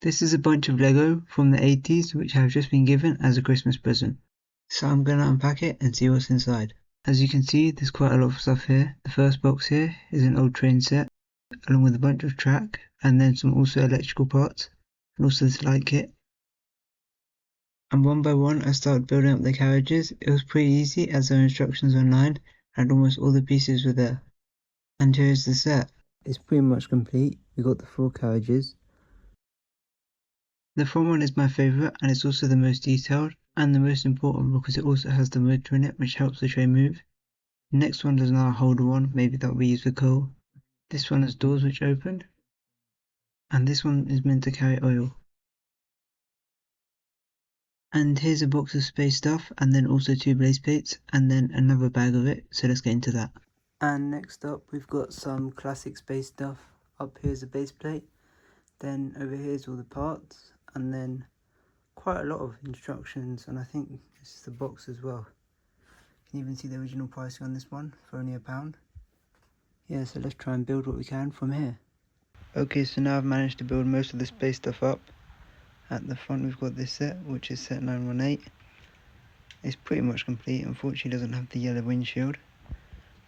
This is a bunch of Lego from the 80s which have just been given as a Christmas present. So I'm going to unpack it and see what's inside. As you can see, there's quite a lot of stuff here. The first box here is an old train set along with a bunch of track and then some also electrical parts and also this light kit. And one by one I started building up the carriages. It was pretty easy as there are instructions online and almost all the pieces were there. And here's the set. It's pretty much complete. We got the 4 carriages. The front one is my favourite and it's also the most detailed and the most important because it also has the motor in it which helps the train move. The next one does not hold one, maybe that will be used for coal. This one has doors which open and this one is meant to carry oil. And here's a box of space stuff and then also 2 blaze plates and then another bag of it, so let's get into that. And next up we've got some classic space stuff. Up here's a base plate, then over here's all the parts and then quite a lot of instructions, and I think this is the box as well. You can even see the original pricing on this one for only £1. Yeah, so let's try and build what we can from here. Okay, so now I've managed to build most of the space stuff up. At the front we've got this set, which is set 918. It's pretty much complete, unfortunately it doesn't have the yellow windshield.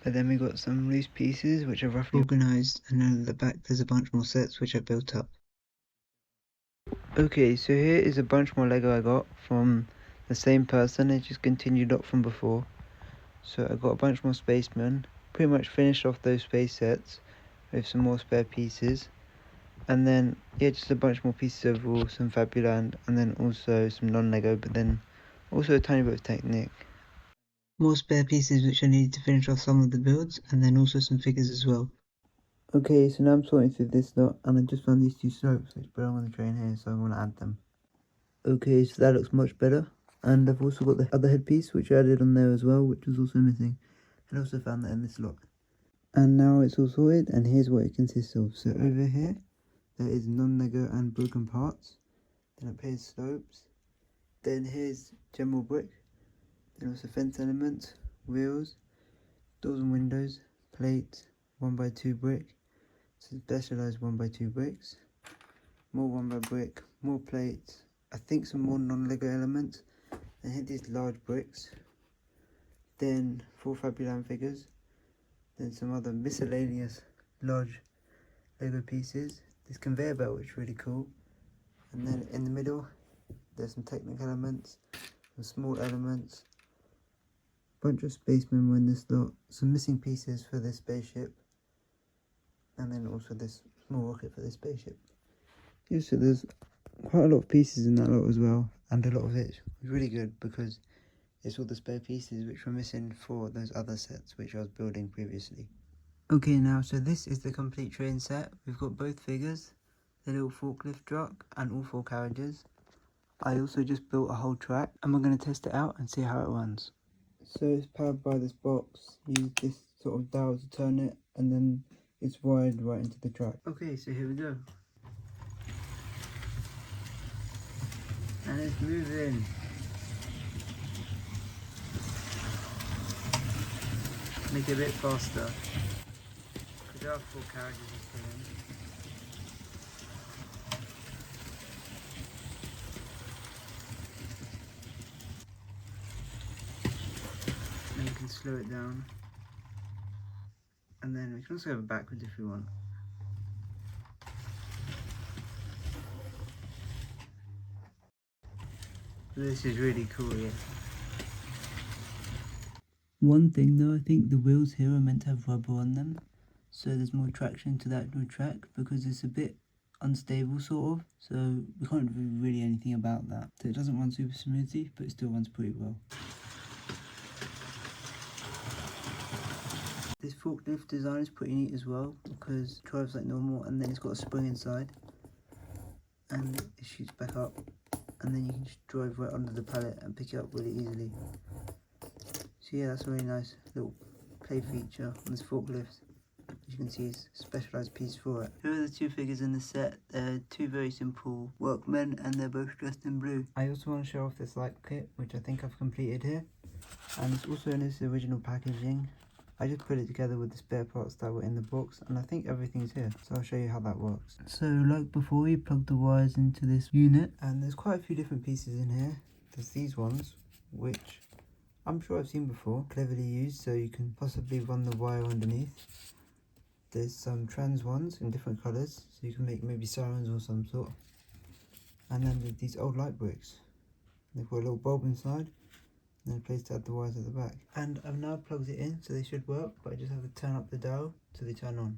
But then we've got some loose pieces which are roughly organised, and then at the back there's a bunch more sets which are built up. Okay, so here is a bunch more Lego I got from the same person. It just continued up from before. So I got a bunch more spacemen, pretty much finished off those space sets with some more spare pieces. And then, yeah, just a bunch more pieces overall, some Fabuland, and then also some non-Lego, but then also a tiny bit of Technic. More spare pieces which I needed to finish off some of the builds, and then also some figures as well. Okay, so now I'm sorting through this lot, and I just found these 2 slopes which belong on the train here, so I'm going to add them. Okay, so that looks much better. And I've also got the other headpiece which I added on there as well, which was also missing. And also found that in this lot. And now it's all sorted, and here's what it consists of. So over here, there is non-Lego and broken parts. Then up here's slopes. Then here's general brick. Then also fence elements, wheels, doors and windows, plates, 1x2 brick. So specialised 1x2 bricks. More 1x brick, more plates. I think some more non-Lego elements. Then hit these large bricks. Then 4 Fabuland figures. Then some other miscellaneous large Lego pieces. This conveyor belt which is really cool. And then in the middle there's some technical elements, some small elements, bunch of spacemen were in this lot, some missing pieces for this spaceship, and then also this small rocket for this spaceship. Yeah, so there's quite a lot of pieces in that lot as well, and a lot of it was really good because it's all the spare pieces which were missing for those other sets which I was building previously. Okay, now so this is the complete train set. We've got both figures, the little forklift truck and all 4 carriages. I also just built a whole track and we're going to test it out and see how it runs. So it's powered by this box. You use this sort of dial to turn it and then it's wired right into the track. Okay, so here we go. And it's moving. Make it a bit faster. Because there are 4 carriages in. And you can slow it down. And then we can also have it backwards if we want. This is really cool, yeah. One thing though, I think the wheels here are meant to have rubber on them, so there's more traction to the actual track because it's a bit unstable sort of, so we can't do really anything about that. So it doesn't run super smoothly, but it still runs pretty well. This forklift design is pretty neat as well because it drives like normal and then it's got a spring inside and it shoots back up and then you can just drive right under the pallet and pick it up really easily. So yeah, that's a really nice little play feature on this forklift. As you can see, it's a specialised piece for it. Here are the 2 figures in the set. They're 2 very simple workmen and they're both dressed in blue. I also want to show off this light kit, which I think I've completed here. And it's also in its original packaging. I just put it together with the spare parts that were in the box, and I think everything's here, so I'll show you how that works. So like before, you plug the wires into this unit, and there's quite a few different pieces in here. There's these ones, which I'm sure I've seen before, cleverly used so you can possibly run the wire underneath. There's some trans ones in different colours, so you can make maybe sirens or some sort. And then there's these old light bricks. They've got a little bulb inside, and then a place to add the wires at the back. And I've now plugged it in, so they should work, but I just have to turn up the dial so they turn on.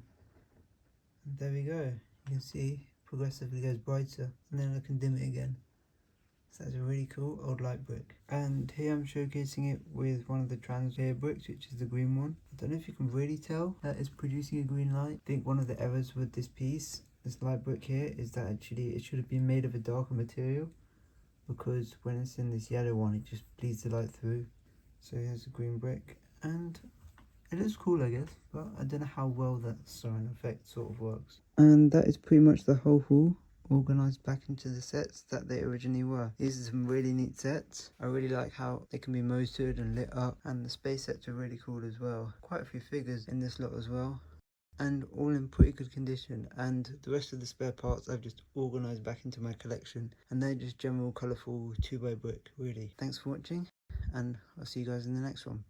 And there we go. You can see progressively goes brighter, and then I can dim it again. So that's a really cool old light brick. And here I'm showcasing it with one of the trans layer bricks, which is the green one. I don't know if you can really tell that it's producing a green light. I think one of the errors with this piece, this light brick here, is that actually it should have been made of a darker material, because when it's in this yellow one it just bleeds the light through. So here's a green brick, and it looks cool I guess, but I don't know how well that siren effect sort of works. And that is pretty much the whole haul, organised back into the sets that they originally were. These are some really neat sets. I really like how they can be motored and lit up, and the space sets are really cool as well. Quite a few figures in this lot as well, and all in pretty good condition. And the rest of the spare parts I've just organised back into my collection, and they're just general colourful 2x brick really. Thanks for watching, and I'll see you guys in the next one.